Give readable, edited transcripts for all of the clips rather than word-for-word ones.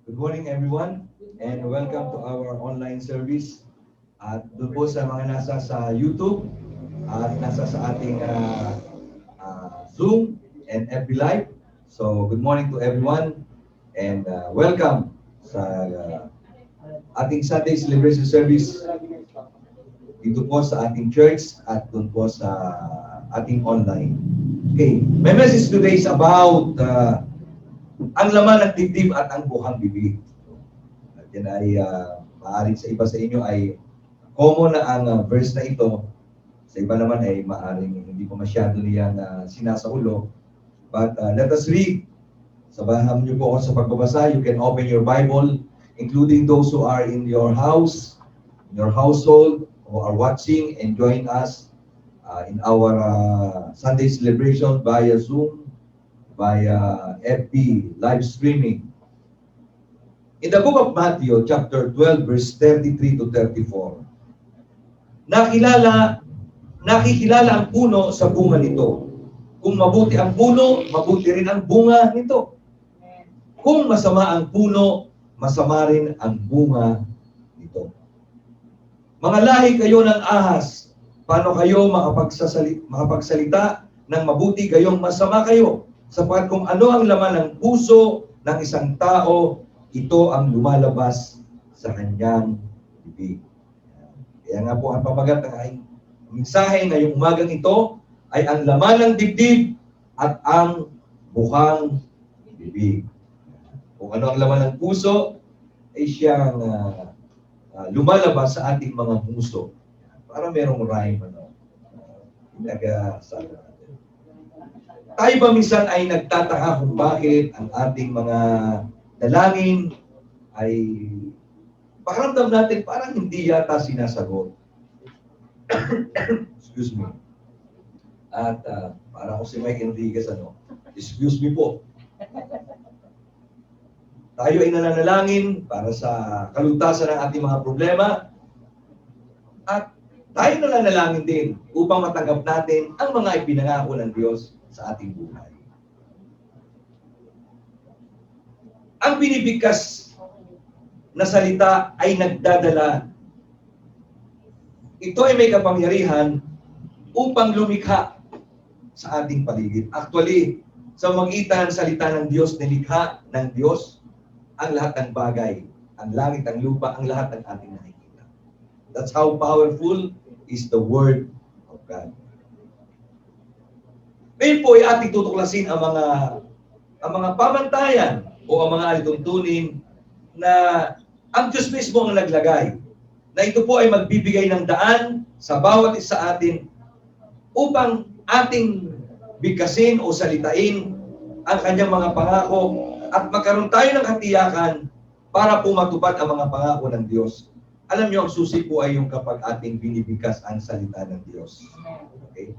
Good morning everyone and welcome to our online service. At doon po sa mga nasa sa YouTube at nasa sa ating Zoom and FB Live. So good morning to everyone and welcome sa ating Sunday celebration service dito po sa ating church at doon po sa ating online. Okay, my message today is about ang laman ng dibdib at ang buhang bibig. At yan ay maaaring sa iba sa inyo ay common na ang verse na ito. Sa iba naman ay maaaring hindi pa masyado niyang sinasaulo. But let us read. Sabahan niyo po ako sa pagbabasa. You can open your Bible, including those who are in your house, in your household, who are watching and join us in our Sunday celebration via Zoom, via FB live streaming. In the book of Matthew, chapter 12, verse 33 to 34, nakikilala ang puno sa bunga nito. Kung mabuti ang puno, mabuti rin ang bunga nito. Kung masama ang puno, masama rin ang bunga nito. Mga lahi kayo ng ahas, paano kayo makapagsalita ng mabuti gayong masama kayo? Sapagkat kung ano ang laman ng puso ng isang tao, ito ang lumalabas sa kanyang bibig. Kaya nga po ang pamagat ng aking mensahe ngayong umagang ito ay ang laman ng dibdib at ang buhang bibig. Kung ano ang laman ng puso, ay siyang lumalabas sa ating mga puso. Para merong rhyme, pinag-sana. Tayo ba minsan ay nagtataka kung bakit ang ating mga dalangin ay pakiramdam natin parang hindi yata sinasagot. Excuse me. At para ako si Mike Enriquez, excuse me po. Tayo ay nananalangin para sa kalutasan ng ating mga problema at tayo nananalangin din upang matanggap natin ang mga ipinangako ng Diyos sa ating buhay. Ang binibigkas na salita ay nagdadala. Ito ay may kapangyarihan upang lumikha sa ating paligid. Actually, sa magitan ng salita ng Diyos, nilikha ng Diyos ang lahat ng bagay, ang langit, ang lupa, ang lahat ng ating nakikita. That's how powerful is the Word of God. Ngayon po ay ating tutuklasin ang mga pamantayan o ang mga alituntunin na ang Diyos mismo ang naglagay. Na ito po ay magbibigay ng daan sa bawat isa atin upang ating bigkasin o salitain ang kanyang mga pangako at magkaroon tayo ng katiyakan para po matupad ang mga pangako ng Diyos. Alam niyo, ang susi po ay yung kapag ating binibigkas ang salita ng Diyos. Okay?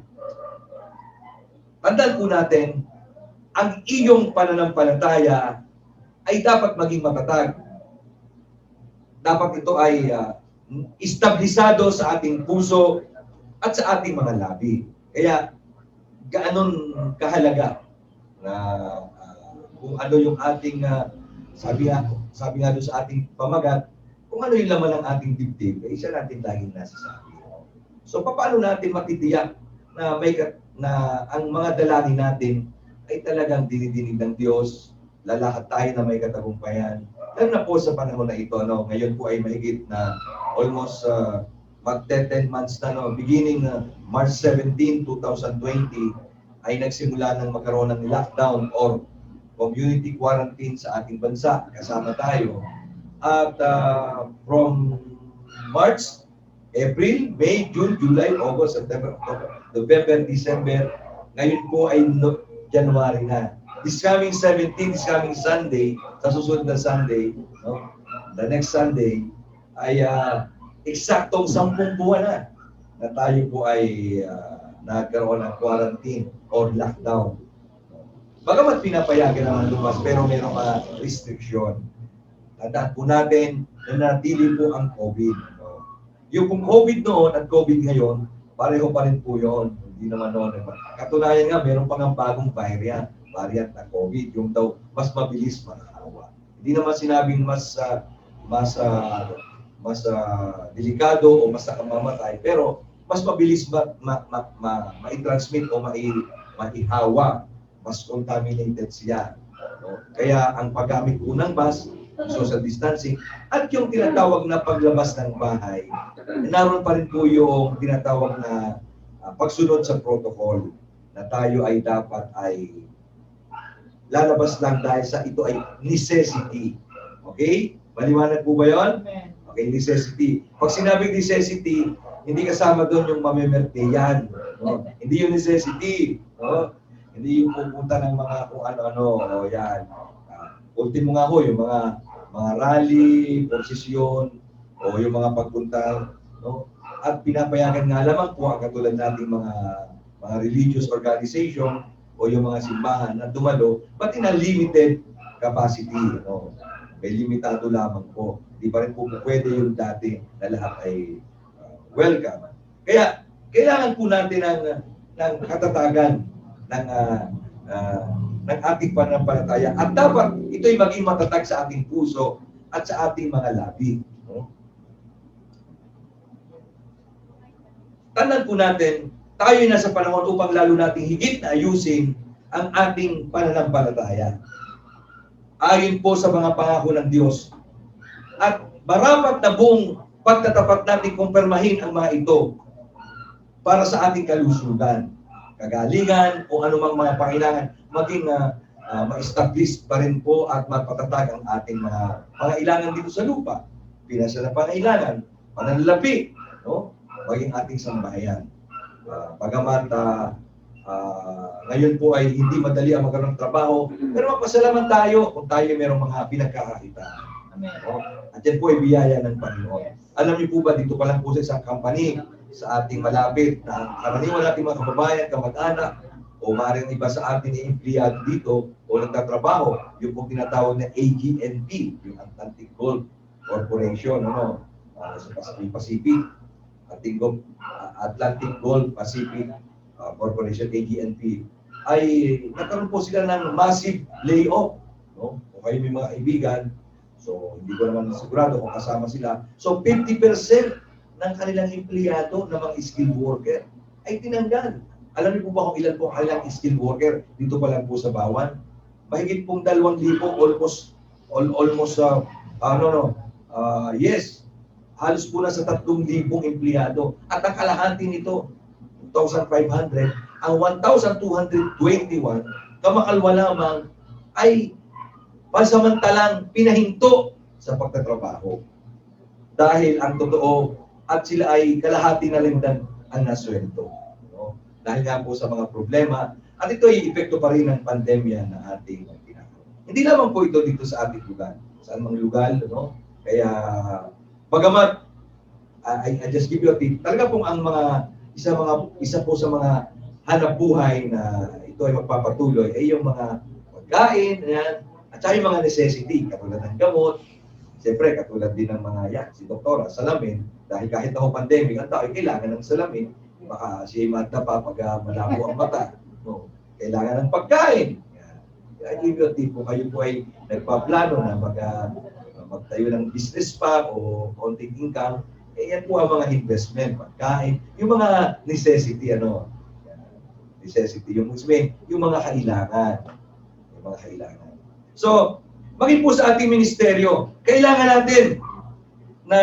Tandaan po natin, ang iyong pananampalataya ay dapat maging matatag. Dapat ito ay establisado sa ating puso at sa ating mga labi. Kaya, gaanon kahalaga na kung ano yung ating, sabi nga doon sa ating pamagat, kung ano yung laman ng ating dibdib, ay siya natin laging nasasabi. So, paano natin matitiyak na ang mga dalangin natin ay talagang dinidinig ng Diyos, lalakad tayo na may katagumpayan. Lalo na po sa panahon na ito, ngayon po ay mahigit na almost mag-10 months na, beginning March 17, 2020, ay nagsimula ng magkaroon ng lockdown or community quarantine sa ating bansa. Kasama tayo. At from March, April, May, June, July, August, September, October, November, December, ngayon po ay January na. This coming 17, this coming Sunday, sa susunod na Sunday, the next Sunday, ay eksaktong 10 buwan na tayo po ay nagkaroon ng quarantine or lockdown. Bagamat pinapayagan naman lumas, pero mayroong mga restriction. Tandaan po natin na natili po ang COVID. Yung kung COVID noon at COVID ngayon, pareho pa rin po yun. Hindi naman noon. Katunayan nga, meron pa ng bagong variant na COVID. Yung daw, mas mabilis makahawa. Hindi naman sinabing mas delikado o mas nakamamatay, pero mas mabilis ma-transmit o maihawa, mas contaminated siya. No? Kaya ang paggamit po ng mask, social distancing, at yung tinatawag na paglabas ng bahay, naroon pa rin po yung tinatawag na pagsunod sa protocol na tayo ay dapat ay lalabas lang dahil sa ito ay necessity. Okay? Maliwanag po ba yun? Okay, necessity. Pag sinabing necessity, hindi kasama doon yung mamemerte yan. No? Hindi yung necessity. No? Hindi yung pupunta ng mga kung ano-ano. O yan. Ultimo nga ho, yung mga rally, prosesyon, o yung mga pagpunta. No? At pinapayagan nga lamang po ang katulad nating mga religious organization o yung mga simbahan na dumalo, but in a limited capacity. No? May limitado lamang po. Di pa rin po pwede yung dati na lahat ay welcome. Kaya, kailangan po natin ng katatagan ng ating pananampalataya. At dapat ito'y maging matatag sa ating puso at sa ating mga labi. No? Tandaan po natin, tayo ay nasa panahon upang lalo nating higit na ayusin ang ating pananampalataya. Ayon po sa mga pangako ng Diyos. At marapat na buong pagtatapat natin kumpirmahin ang mga ito para sa ating kalusugan, kagalingan o anumang mga pangailangan, maging ma-establish pa rin po at mapatatag ang ating mga pangailangan dito sa lupa. Pinasa na pangailangan, pananalapi, no? Maging ating sambahayan. Pagamat ngayon po ay hindi madali ang magkaroon ng trabaho, pero magpasalamat tayo kung tayo mayroong mga pinagkakakitaan. No? At yan po ay biyaya ng Panginoon. Alam niyo po ba, dito pa lang po sa isang company, sa ating malapit, na karaniwan nating mga kababayan, kamag-anak, o maaaring iba sa atin na empleyado dito o nagtatrabaho, yung po tinatawag na AGNP, yung Atlantic Gold Corporation, sa Pacific, Atlantic Gold Pacific Corporation, AGNP, ay nagkaroon po sila ng massive layoff. No? Kung kayo may mga kaibigan, so hindi ko naman sigurado kung kasama sila. So 50% ng kanilang empleyado na mga skilled worker ay tinanggal. Alam niyo po ba kung ilan po kanilang skilled worker dito pa lang po sa Bawan? Mahigit pong 2,000, yes, halos po na sa 3,000 empleyado. At ang kalahati nito, 2,500, ang 1,221, kamakalwa lamang ay pansamantalang pinahinto sa pagtatrabaho. Dahil ang totoo, at sila ay kalahati na lang ang nasweldo. No? Dahil nga po sa mga problema, at ito ay epekto pa rin ng pandemya na ating ginagawa. Hindi lamang po ito dito sa ating lugar. Saan mang lugar, no? Kaya, bagamat, I just give you a tip, talaga pong ang isa po sa mga hanap buhay na ito ay magpapatuloy ay yung mga pagkain, yan, at saka yung mga necessity, katulad ng gamot, siyempre katulad din ng mga si doktora, salamin, dahil kahit ako pandemic, ang tao ay kailangan ng salamin, baka siya ay madapa pag malabo ang mata. No? Kailangan ng pagkain. I give you a tip, kung kayo po ay nagpaplano na magtayo ng business pa o konting income, yan po ang mga investment, pagkain, yung mga necessity, necessity, yung mga kailangan. Yung mga kailangan. So, maging po sa ating ministeryo, kailangan natin na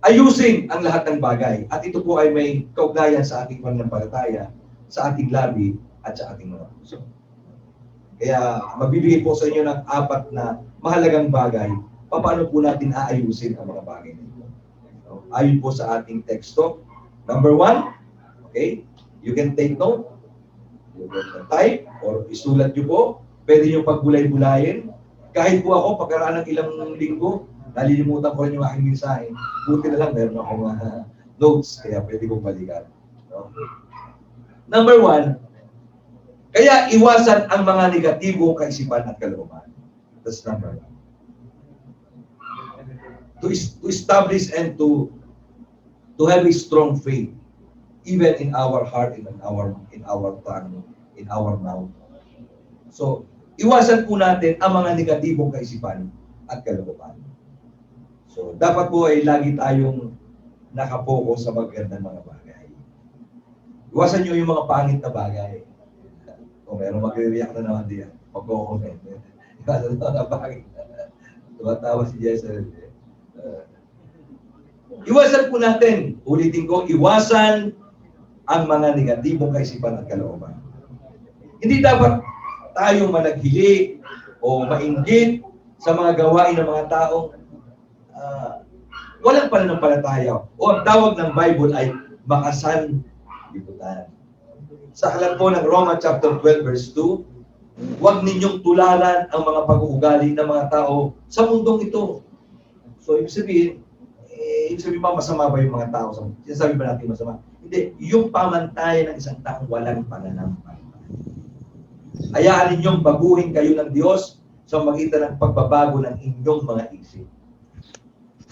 ayusin ang lahat ng bagay. At ito po ay may kaugnayan sa ating pananampalataya, sa ating labi, at sa ating mga puso. Kaya, mabibigay po sa inyo ng 4 na mahalagang bagay, paano po natin aayusin ang mga bagay nito. Ayon po sa ating teksto. Number 1, okay, you can take note, you can type, or isulat nyo po. Pwede nyo pagbulay-bulayin. Kahit po ako, pagkaraan ng ilang linggo, nalilimutan ko rin yung aking mensahe. Buti na lang, meron akong notes, kaya pwede kong balikan. No? Number 1, kaya iwasan ang mga negatibong kaisipan at kalooban. That's number 1. To establish and to have a strong faith, even in our heart, in our tongue, in our mouth. So, iwasan po natin ang mga negatibong kaisipan at kalooban. So, dapat po ay lagi tayong nakapokus sa magandang mga bagay. Iwasan nyo yung mga pangit na bagay. Kung meron magre-react na naman diyan, mag-comment. Iwasan nyo na pangit. Tumatawa si Jessel. Iwasan po natin, ulitin ko, iwasan ang mga negatibong kaisipan at kalooban. Hindi dapat tayong managhili o mainggit sa mga gawain ng mga taong walang pananampalataya o ang tawag ng Bible ay makasanlibutan. Sa aklat po ng Roma chapter 12 verse 2, huwag ninyong tularan ang mga pag-uugali ng mga tao sa mundong ito. So, ibig sabihin ba masama ba yung mga tao? Sinasabi ba natin masama? Hindi. Yung pamantayan ng isang taong walang pananampalataya. Hayaan ninyong baguhin kayo ng Diyos sa magitan ng pagbabago ng inyong mga isip.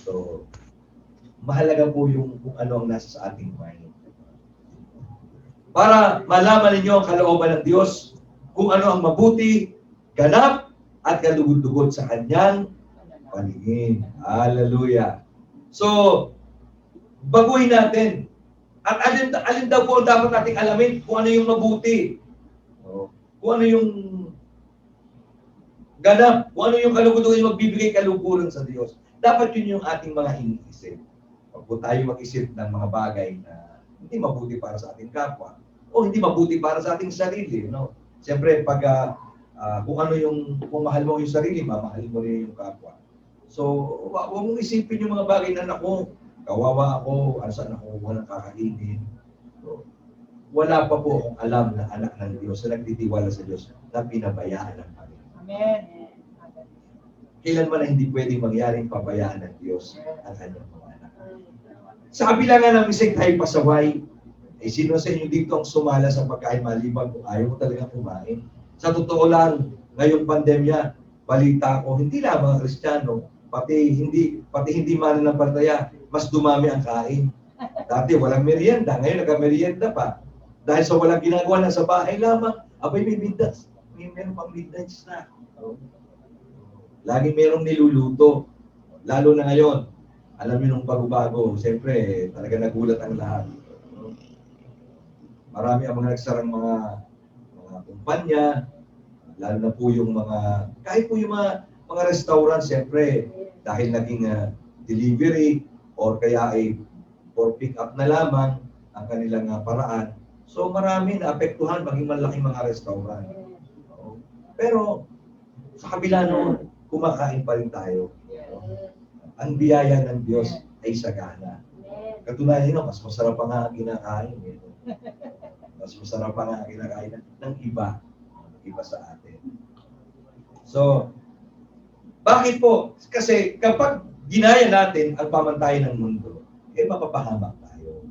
So, mahalaga po yung kung ano ang nasa sa ating mind. Para malaman ninyo ang kalooban ng Diyos, kung ano ang mabuti, ganap, at kalugod-lugod sa Kanyang paningin. Hallelujah. So, baguhin natin. At alin daw po dapat nating alamin kung ano yung mabuti. Kung ano yung ganap, kung ano yung kalugod-lugod yung magbibigay kaluguran sa Diyos. Dapat yun yung ating mga iniisip. Huwag po tayo mag-isip ng mga bagay na hindi mabuti para sa ating kapwa o hindi mabuti para sa ating sarili. No? Siyempre, pag kung mahal mo yung sarili, mamahal mo rin yung kapwa. So, huwag mong isipin yung mga bagay na naku, kawawa ako, saan ako walang kakainin. So, wala pa po akong alam na anak ng Diyos na nagtitiwala sa Diyos na pinabayaan ng Panginoon. Amen. Kailan man na hindi pwedeng mangyaring pabayaan ng Diyos ang kanyang mga anak. Sa kabila nga ng isang tayo pasaway, sino sa inyo dito ang sumala sa pagkain maliban kung ayaw mo talaga kumain? Sa totoo lang, ngayong pandemya, balita ko, hindi lang mga Kristiyano, pati hindi mananampalataya, mas dumami ang kain. Dati walang merienda, ngayon nagka-merienda pa. Dahil sa walang ginagawa na sa bahay lamang, abay may midnight, meron pang midnight snack. Lagi merong niluluto. Lalo na ngayon, alam niyo nung bago-bago, siyempre, talaga nagulat ang lahat. Marami ang mga nagsarang mga kumpanya, lalo na po yung kahit po yung mga restaurant, siyempre, dahil naging delivery, or kaya ay for pick up na lamang ang kanilang paraan. So marami na apektuhan, maging malaking mga restaurant. Pero, sa kabila noon, kumakain pa rin tayo. Ang biyaya ng Diyos ay sagana. Katunayan nyo, mas masarap pa nga ang kinakain. Mas masarap pa nga ang kinakain ng iba sa atin. So, bakit po? Kasi kapag ginaya natin ang pamantayan ng mundo, mapapahamak tayo.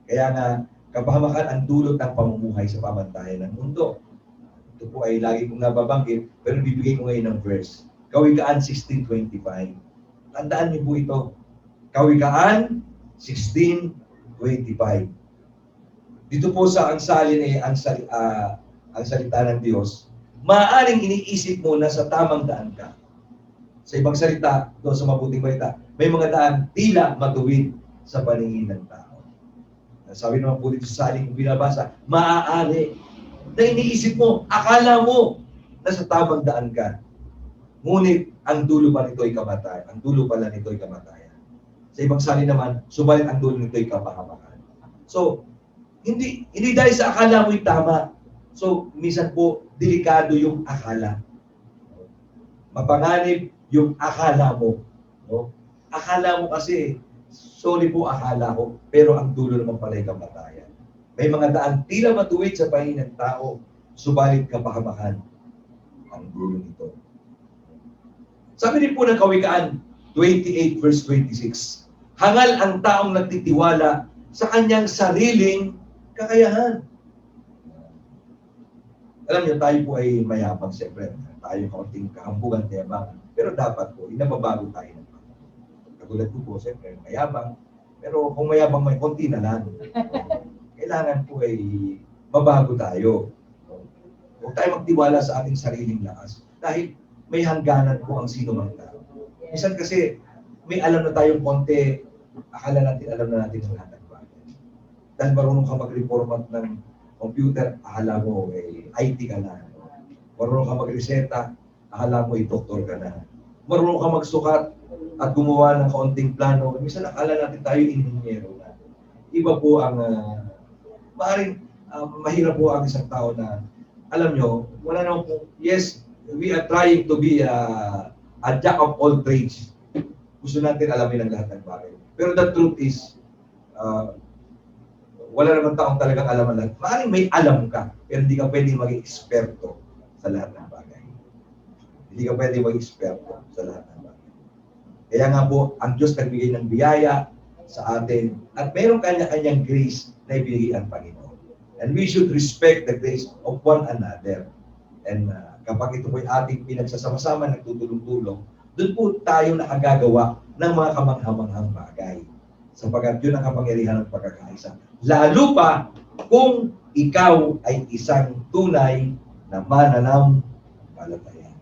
Kaya nga, kapahamakan ang dulot ng pamumuhay sa pamantayan ng mundo. Ito po ay lagi kong nababanggit, pero bibigay ko ngayon ng verse. Kawikaan 16:25. Tandaan niyo po ito. Kawikaan 16:25. Dito po sa ang salin ang salita ng Diyos, maaaring iniisip mo na sa tamang daan ka. Sa ibang salita, doon sa mabuting balita, may mga daan tila matuwid sa paningin ng tao. Sabi naman po dito sa salin kung binabasa, maaari na iniisip mo, akala mo na sa tamang daan ka. Ngunit ang dulo pa nito ay kamatayan. Ang dulo pala nito ay kamatayan. Sa ibang salin naman, subalit ang dulo nito ay kapahamakan. So, hindi dahil sa akala mo'y tama. So, minsan po, delikado yung akala. Mapanganib yung akala mo. No? Akala mo kasi, sorry po akala ko, pero ang dulo naman pala ay kamatayan. May mga daan tila matuwid sa paningin ng tao, subalit kapahamakan ang dulo nito. Sabi din po ng Kawikaan 28 verse 26, hangal ang taong nagtitiwala sa kanyang sariling kakayahan. Alam niyo, tayo po ay mayabang siyempre. Tayo kaunting kahambugan, yabangan. Pero dapat po, inababago tayo ng Panginoon. Katulad ko po, siyempre, mayabang. Pero kung mayabang may konti na lang, kailangan po ay mabago tayo. Huwag tayo magtiwala sa ating sariling lakas. Dahil may hangganan po ang sino mang tao. Minsan kasi, may alam na tayong konti, akala natin alam na natin ang lahat ng bagay. Dahil marunong ka mag-reformat ng computer, akala mo IT ka na. Marunong ka mag-reseta, akala mo doktor ka na. Marunong ka magsukat at gumawa ng kaunting plano. Minsan akala natin tayo inhinyero na. Iba po ang mahirap po ang isang tao na, alam nyo, wala naman po, yes, we are trying to be a jack of all trades. Gusto natin alamin ang lahat ng bagay. Pero the truth is, wala naman taong talagang alam ang lahat. Maaaring may alam ka, pero hindi ka pwedeng maging eksperto sa lahat ng bagay. Hindi ka pwedeng maging eksperto sa lahat ng bagay. Kaya nga po, ang Diyos nagbigay ng biyaya sa atin at mayroong kanya-kanyang grace na ibigay ang Panginoon. And we should respect the grace of one another. And kapag ito po'y ating pinagsasama-sama, nagtutulong-tulong, doon po tayo nakagagawa ng mga kamangha-manghang bagay. Sapagkat yun ang kapangyarihan ng pagkakaisa. Lalo pa kung ikaw ay isang tunay na mananampalataya.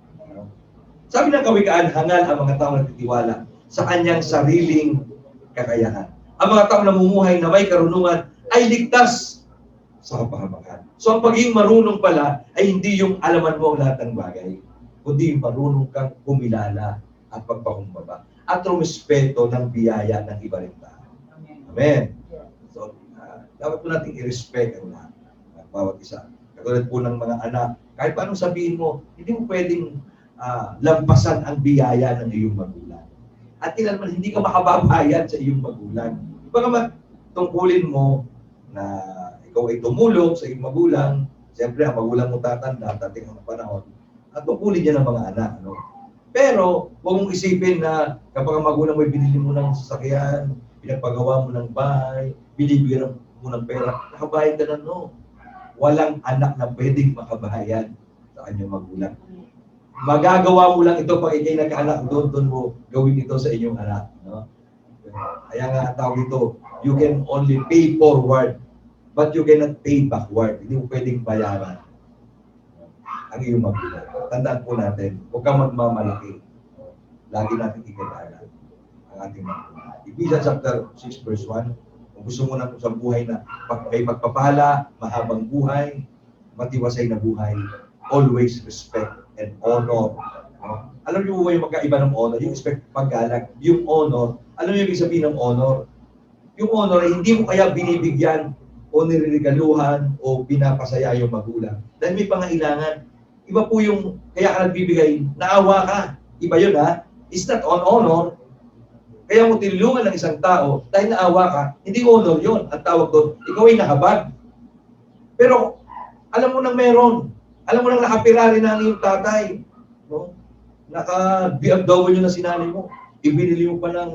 Sabi ng Kawikaan, hangal ang mga tao nagtitiwala sa kanyang sariling kakayahan. Ang mga tao namumuhay na may karunungan ay ligtas sa kapahamakan. So ang pagiging marunong pala ay hindi yung alaman mo ang lahat ng bagay, kundi marunong kang kumilala at pagpakumbaba at rumispeto ng biyaya ng iba rin tao. Amen. So, dapat po natin i-respect ang lahat ng bawat isa. Katulad po ng mga anak, kahit paano sabihin mo, hindi mo pwedeng lampasan ang biyaya ng iyong magulang. At ilan man, hindi ka makababayad sa iyong magulang. Bagamat tungkulin mo na ikaw ay tumulong sa iyong magulang, siyempre ang magulang mo tatanda, dating ang panahon, at tungkulin niya ng mga anak. No? Pero, huwag mong isipin na kapag ang magulang mo ay binili mo ng sasakyan, pinagpagawa mo ng bahay, binibigyan mo ng pera, nakabayad ka na, no? Walang anak na pwedeng makabayad sa kanyang magulang. Magagawa mo lang ito pag ikay nagkaanak, doon mo gawin ito sa inyong anak. No? Kaya nga tawag ito, you can only pay forward, but you cannot pay backward. Hindi mo pwedeng bayaran ang iyong magulang. Tandaan po natin, huwag kang magmamalaki. Lagi natin ikilala ang ating magulang. Ephesians chapter 6 verse 1, kung gusto mo na sa buhay na may pagpapala, mahabang buhay, matiwasay na buhay, always respect and honor. No? Alam niyo ba yung magkaiba ng honor? Yung respect, paggalang. Yung honor, alam niyo yung ibig sabihin ng honor? Yung honor ay hindi mo kaya binibigyan o niriregaluhan o pinapasaya yung magulang. Dahil may pangailangan. Iba po yung kaya ka nagbibigay, naawa ka. Iba yun ha. It's not on honor. Kaya mo tinulungan ng isang tao dahil naawa ka, hindi honor yun. Ang tawag doon, ikaw ay nahabag. Pero alam mo nang meron. Alam mo nang nakapirari na ang iyong tatay. No? Naka-BMW na sinanay mo. Ibinili mo pa ng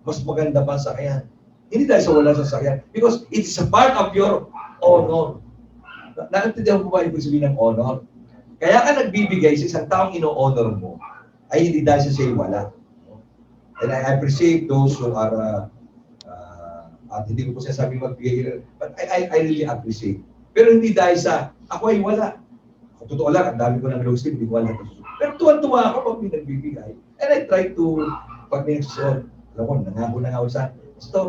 mas maganda pa sa sakyan. Hindi dahil sa wala sa sakyan. Because it's a part of your honor. Naintindihan mo ba ibig sabihin ng honor? Kaya ka nagbibigay sa isang taong ino-honor mo, ay hindi dahil sa sa'yo wala. And I appreciate those who are, at hindi ko po sinasabing magbigay, but I really appreciate. Pero hindi dahil sa, ako ay wala. Kung totoo lang, ang dami ko ng low sleep, hindi ko wala. Pero tuwan-tuwa ako pag nagbibigay. And I try to, pag may nagsusunod, alam ko, nangako na nga ako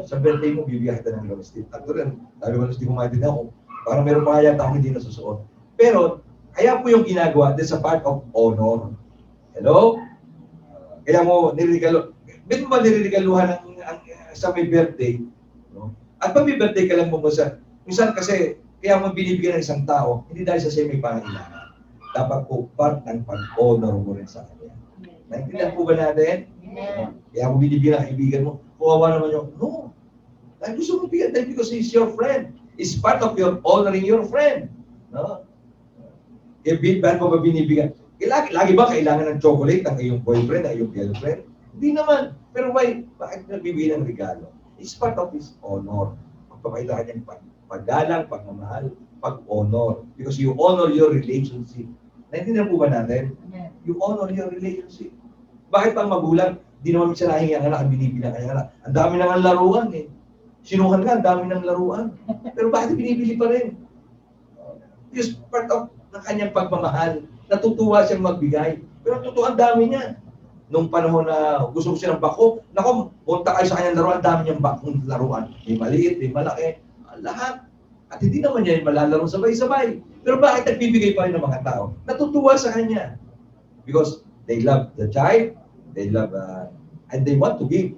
sa birthday mo, bibigyan kita ng low sleep. At rin, dami ko na hindi ko maintindihan ako. Parang meron pa kaya taong hindi nasusuot. Pero, kaya po yung ginagawa, that's a part of honor. Hello? Kaya mo, ba't mo ba niririgaluhan sa may birthday? No? At pag may birthday ka lang mo sa, minsan kasi, kaya mo binibigyan ng isang tao, hindi dahil sa siya may pangailangan. Dapat po part ng pag-honor mo rin sa kanya. Naintindihan po ba natin? Kaya mo binibigyan ng kaibigan mo, kuwawa naman yung, no. Dahil gusto mo bigyan dahil because he's your friend. It's part of your honoring your friend. No? Bakit mo ba binibigyan? Lagi ba kailangan ng chocolate ang iyong boyfriend, ang iyong girlfriend? Hindi naman. Pero bakit nagbibigay ng regalo? It's part of his honor. Pagpapailangan niyang paggalang, pagmamahal, pag-honor. Because you honor your relationship. Naintindihan po ba natin? You honor your relationship. Bakit pang magulang, di naman siya nahingi ang anak, binibilang kanyang anak. Ang dami nang laruan eh. Sinuhan ka, ang dami ng laruan. Pero bakit binibili pa rin? Because part of ng kanyang pagmamahal. Natutuwa siyang magbigay. Pero totoo, ang dami niya. Nung panahon na gusto ko siya ng bako, nako, punta kayo sa kanyang laruan, dami niyang bakong laruan. May maliit, may malaki, lahat. At hindi naman niya malalaro sabay-sabay. Pero bakit nagbibigay pa rin ng mga tao? Natutuwa sa kanya. Because they love the child, they love, and they want to give.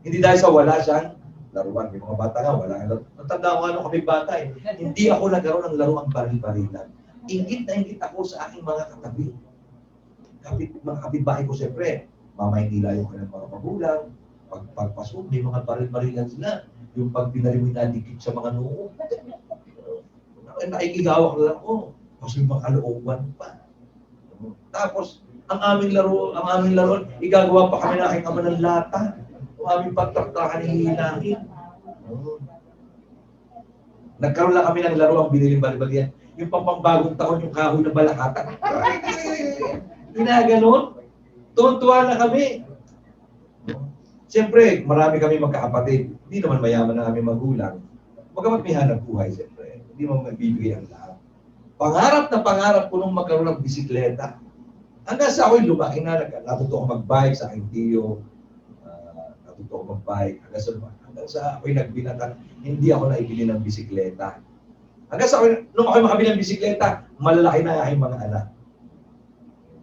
Hindi dahil sa wala siyang laruan. May mga bata nga, wala nga laruan. Natanda ko ano kami bata eh. Hindi ako nagkaroon ng laruan baril-barilan. Ingit na ingit ako sa aking mga katabi. Mga kapitbahay ko siyempre, mamaynila yung kanilang mga magulang, pagpasok, may mga baril-barilan sila. Yung pag pinari mo inadikit sa mga noo, nakikigawak lang ako. Kasi mga kalooban pa. Tapos, ang aming laro, igagawa pa kami na aking ama ng lata. Ang aming pagtraktakan ng hilangin. Nagkaroon lang kami ng laro ang biniling baril-barilan. Yung pampambagong taon, yung kahoy na balakatan. Ginaganon. Tuwan-tuwa na kami. Siyempre, marami kami magkakapatid. Hindi naman mayaman ang aming magulang. Magamat may hanap buhay, siyempre. Hindi mo magbibigay ang lahat. Pangarap ko nung magkaroon ng bisikleta. Hanggang sa ako'y lumaki na, natuto ko mag-bike sa aking tiyo. Natuto ko mag-bike. Hanggang sa ako'y nagbinatan, hindi ako naibili ng bisikleta. Hanggang sa ako'y, nung ako'y makabili ng bisikleta, malalaki na aking mga anak.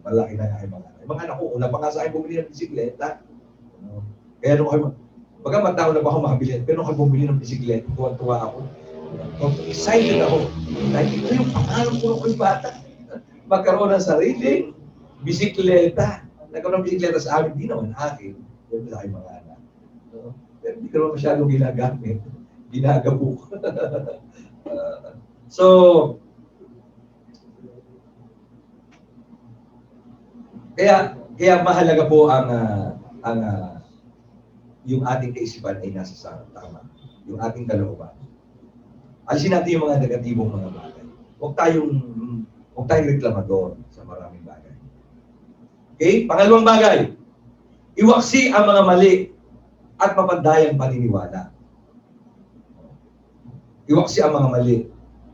Malaki na yung mga anak. Yung mga anak ko, una pa nga sa akin bumili ng bisikleta. Kaya nung ako, baga matao na ba ako makabili, pero nung ako bumili ng bisikleta, tuwa-tuwa ako. Excited ako. Dahil ito yung pangalan ko nung ako'y bata. Magkaroon ng sariling bisikleta. Nagkaroon ng bisikleta sa amin, di naman akin. Pero sa aking mga anak. Pero hindi ko naman masyadong ginagamit. Ginagabok. So, Kaya mahalaga po ang yung ating kaisipan ay nasa tama. Yung ating kalooban. Alisin natin yung mga negatibong mga bagay. Huwag tayong reklamador sa maraming bagay. Okay? Pangalawang bagay. Iwaksi ang mga mali at mapandayang paniniwala. Iwaksi ang mga mali.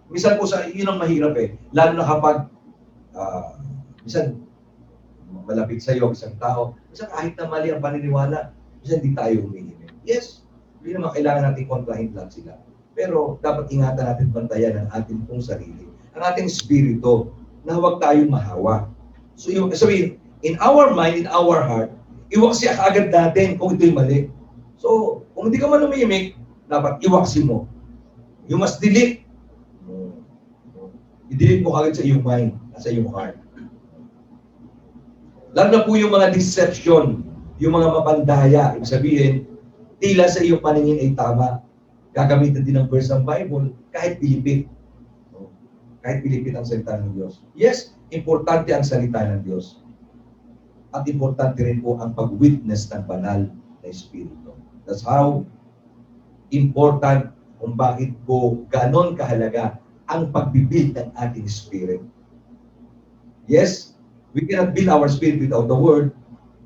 Minsan po yun ang mahirap eh. Lalo na kapag minsan malapit sa iyo isang tao, minsan kahit na mali ang paniniwala, minsan hindi tayo humihimik. Yes, hindi naman kailangan natin kontrahin lang sila. Pero dapat ingatan natin, bantayan ang ating pong sarili, ang ating espiritu, na huwag tayong mahawa. So yung sabihin, in our mind, in our heart, iwaksi agad natin kung ito'y mali. So, kung hindi ka man humihimik, dapat iwaksi mo. You must delete. I-delete mo agad sa iyong mind, sa iyong heart. Lalo na po yung mga deception, yung mga mapandaya, ibig sabihin, tila sa iyong paningin ay tama. Gagamitin din ng verse ng Bible, kahit pilipit. Kahit pilipit ang salita ng Diyos. Yes, importante ang salita ng Diyos. At importante rin po ang pag-witness ng banal na Espiritu. That's how important kung bakit po ganon kahalaga ang pagbibuild ng ating spirit. Yes, we cannot build our spirit without the Word,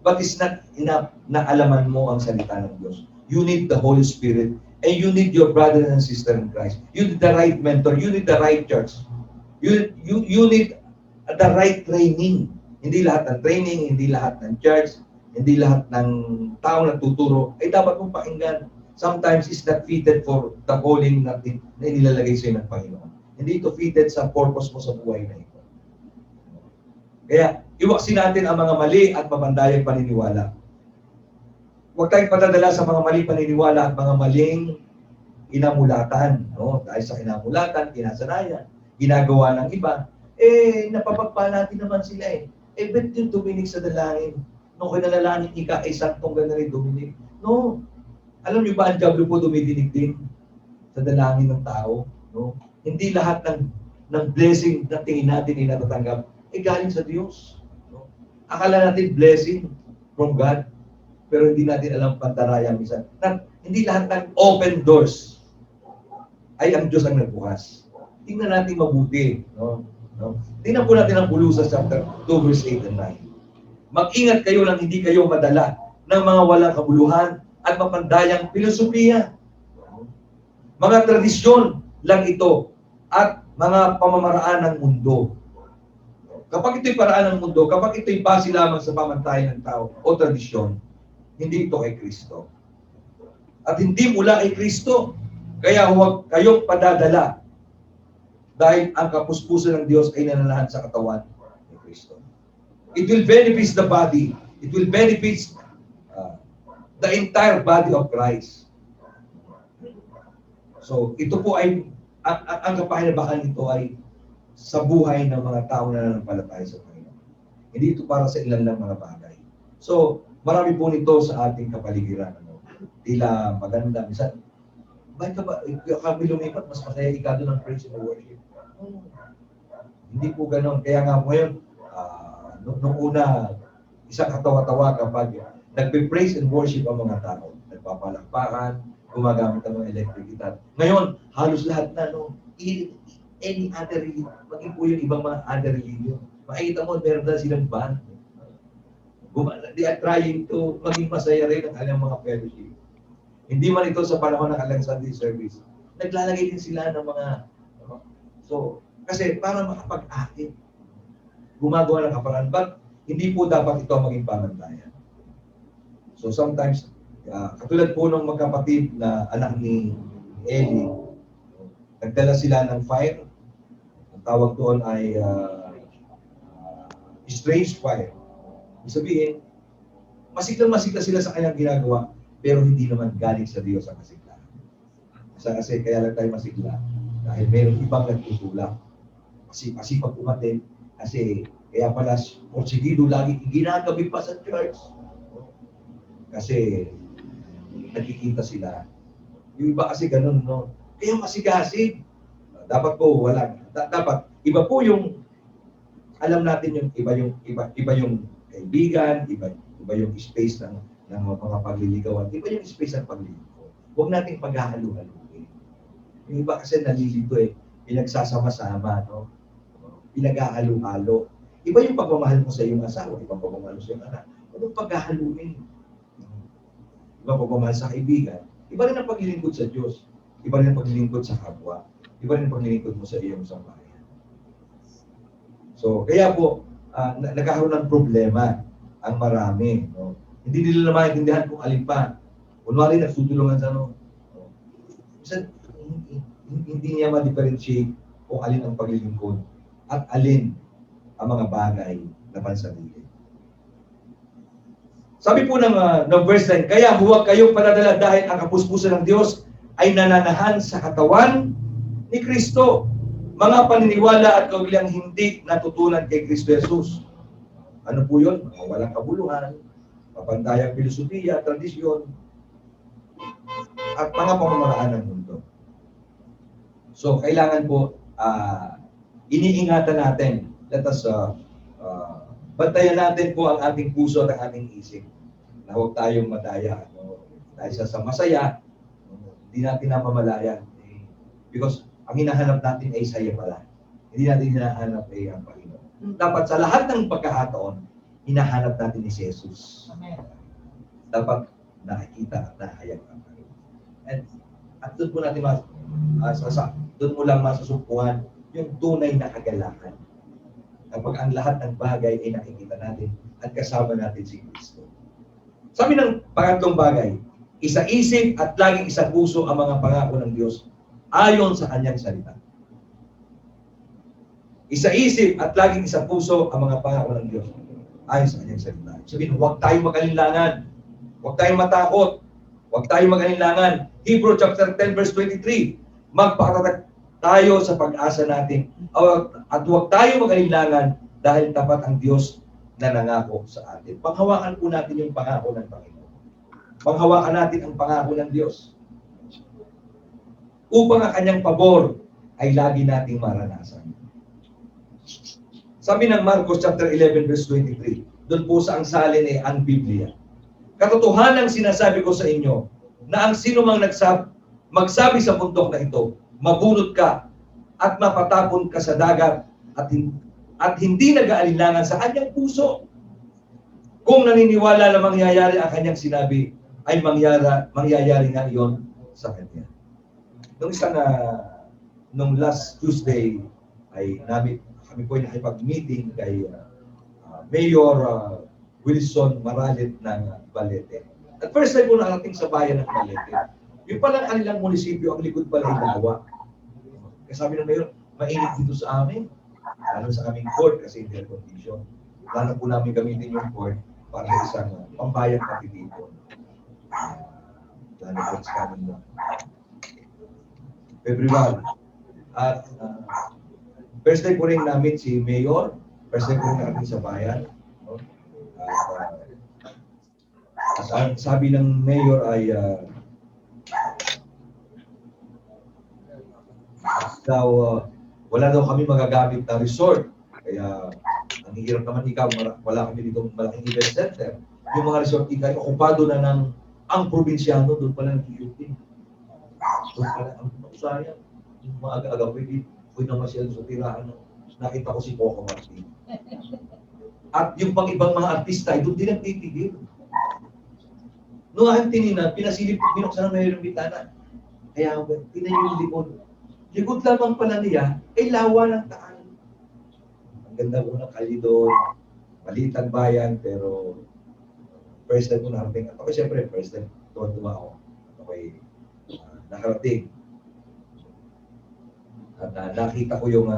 but it's not enough na alaman mo ang salita ng Diyos. You need the Holy Spirit, and you need your brother and sister in Christ. You need the right mentor. You need the right church. You need the right training. Hindi lahat ng training, hindi lahat ng church, hindi lahat ng tao na tuturo ay dapat mong pakinggan. Sometimes it's not fitted for the calling na nilalagay sa'yo ng Panginoon. Hindi ito fitted sa purpose mo sa buhay na ito. Kaya, iwaksin natin ang mga mali at mapandayang paniniwala. Huwag tayong patadala sa mga mali paniniwala at mga maling inamulatan. No? Dahil sa inamulatan, kinasanayan, ginagawa ng iba, napapagpa natin naman sila eh. Ba't yung duminig sa dalangin? Nung kinalalangin ika, saktong gano'n rin duminig. No. Alam niyo ba, ang diablo po dumidinig din sa dalangin ng tao? No? Hindi lahat ng blessing na tingin natin ay natatanggap galing sa Diyos. No? Akala natin blessing from God, pero hindi natin alam pandaraya minsan. Hindi lahat ng open doors ay ang Diyos ang nagbukas. Tingnan natin mabuti. No? Tingnan po natin ang Colossus chapter 2, verse 8 and 9. Mag-ingat kayo nang hindi kayo madala ng mga walang kabuluhan at mapandayang filosofiya. Mga tradisyon lang ito at mga pamamaraan ng mundo. kapag ito'y paraan ng mundo, kapag ito'y base lamang sa pamantayan ng tao o tradisyon, hindi ito kay Kristo. At hindi mula kay Kristo. Kaya huwag kayong padadala dahil ang kapuspusan ng Diyos ay nananahan sa katawan ni Kristo. It will benefit the body. It will benefit the entire body of Christ. So, ito po ay, ang kapahinabahan nito ay sa buhay ng mga tao na nananampalataya sa Panginoon. Hindi ito para sa ilan lang mga bagay. So, marami po nito sa ating kapaligiran. Tila maganda. Minsan, bakit ka ba, kami lumipat, mas masaya ika doon ng praise and worship. Hindi po ganon. Kaya nga po ngayon, nung una, isang katawa-tawa kapag nagpe-praise and worship ang mga tao. Nagpapalakpakan, gumagamit ng mga electric guitar. Ngayon, halos lahat na, any other religion, maging po yung ibang mga other religion. Makikita mo, meron na silang band. They are trying to maging masaya rin ang kanilang mga fellowship. Hindi man ito sa panahon ng kanilang Sunday service. Naglalagay din sila ng mga, so, kasi para makapag-akit, gumagawa ng kaparaan. But, hindi po dapat ito maging pamantayan. So, sometimes, katulad po ng magkapatid na anak ni Eli, nagdala sila ng fire. Ang tawag doon ay strange fire. Ibig sabihin, masiglang-masigla sila sa kanyang ginagawa, pero hindi naman galing sa Diyos ang masigla. Kasi kaya lang tayo masigla, dahil mayroong ibang nagtutulak. Kasi pag umatin, kasi kaya pala, porsigido lagi, ginagabi pa sa church. Kasi nakikita sila. Yung iba kasi ganun, no? Kaya masigasig. Dapat po, wala. Dapat, iba po yung, alam natin yung iba yung kaibigan, iba yung space ng mga pagliligawan, iba yung space ng pagliligaw. Huwag nating paghahalo-haloin. Yung iba kasi nalilito pinagsasama-sama, no? Pinaghahalo-halo. Iba yung pagmamahal mo sa iyong asawa, ibang pagmamahal mo sa iyong anak. Huwag mong paghahaluin. Ibang pagmamahal sa kaibigan. Iba rin ang paglilingkod sa Diyos. Iba rin ang paglilingkod sa kapwa. Iba rin ang paglilingkod mo sa iyong sambahayan. So, kaya po, nagkakaroon ng problema ang marami. No? Hindi nila na maintindihan kung alin pa. Kunwari, nagtutulungan sa Minsan, hindi niya ma-differentiate kung alin ang paglilingkod at alin ang mga bagay na pansarili. Sabi po ng verse 9, kaya huwag kayong padadala dahil ang kapuspusan ng Diyos ay nananahan sa katawan ni Kristo. Mga paniniwala at kauliang hindi natutunan kay Kristo Jesus. Ano po yun? Mga walang kabuluhan, papantayang filosofiya, tradisyon, at mga pamamaraan ng mundo. So, kailangan po iniingatan natin. Let us bantayan natin po ang ating puso at ang ating isip. Na huwag tayong madaya. No? Dahil sa masaya, hindi natin napamalayan. Because ang hinahanap natin ay saya pala. Hindi natin hinahanap ay ang Panginoon. Dapat sa lahat ng pagkakataon, hinahanap natin ni Jesus. Amen. Dapat nakikita at nahayag ang Panginoon. At doon po natin doon mo lang masusumpuhan yung tunay na kagalakan. Kapag ang lahat ng bagay ay nakikita natin at kasama natin si Kristo. Sabi ng pangatlong bagay, isa-isip at laging isa puso ang mga pangako ng Diyos ayon sa kanyang salita. Isa-isip at laging isa puso ang mga pangako ng Diyos ayon sa kanyang salita. Sabihin, huwag tayong mag-alinlangan. Huwag tayong matakot. Huwag tayong mag-alinlangan. Hebrew chapter 10 verse 23, magpakatatag tayo sa pag-asa natin at huwag tayo mag-alinlangan dahil tapat ang Diyos na nangako sa atin. Panghawakan po natin yung pangako ng Panginoon. Panghawakan natin ang pangako ng Diyos. Upang ang kanyang pabor ay lagi nating maranasan. Sabi ng Marcos chapter 11 verse 23, doon po sa ang salin ay ang Biblia. Katotohanan ang sinasabi ko sa inyo na ang sino mang magsabi sa bundok na ito, mabunot ka at mapatapon ka sa dagat at hindi nag-aalinlangan sa kanyang puso. Kung naniniwala na mangyayari ang kanyang sinabi, ay mangyayari nga iyon sa kanya. Nung last Tuesday, ay kami po ay nakipag-meeting kay Mayor Wilson Maralit ng Balete. At first time po nakarating sa bayan ng Balete. Yung palang kanilang munisipyo, ang likod pala ay Lawa. Kasi sabi ng Mayor, mainit dito sa amin. Lalo sa kaming court kasi hindi air condition. Lalo po namin gamitin yung court para sa isang pambayang katitipon. Lalo po sa kaming February. At first time po rin namin si Mayor, first time po rin namin sa bayan. No? At sabi ng Mayor ay wala daw kami magagamit na resort. Kaya ang hirap naman ikaw, wala kami dito malaking event center. Yung mga resort ikay, okupado na ng ang probinsyano, doon pala nag-shooting. Doon pala ang sayang. Yung mga aga-aga, pwede naman siya sa tirahan. Nakita ko si Coco Martin. At yung pang ibang mga artista, doon din nagtitigil. Noong tinina, pinasilip, binuksan ng mayroong bitana. Kaya, tinan yung likod. Likod lamang pala niya, ay lawa ng taan. Ang ganda ko ng kali doon. Maliit ang bayan, pero first time ko nakarating. Ako siyempre, first time, tuwa ako. Okay, nakarating. At nakita ko yung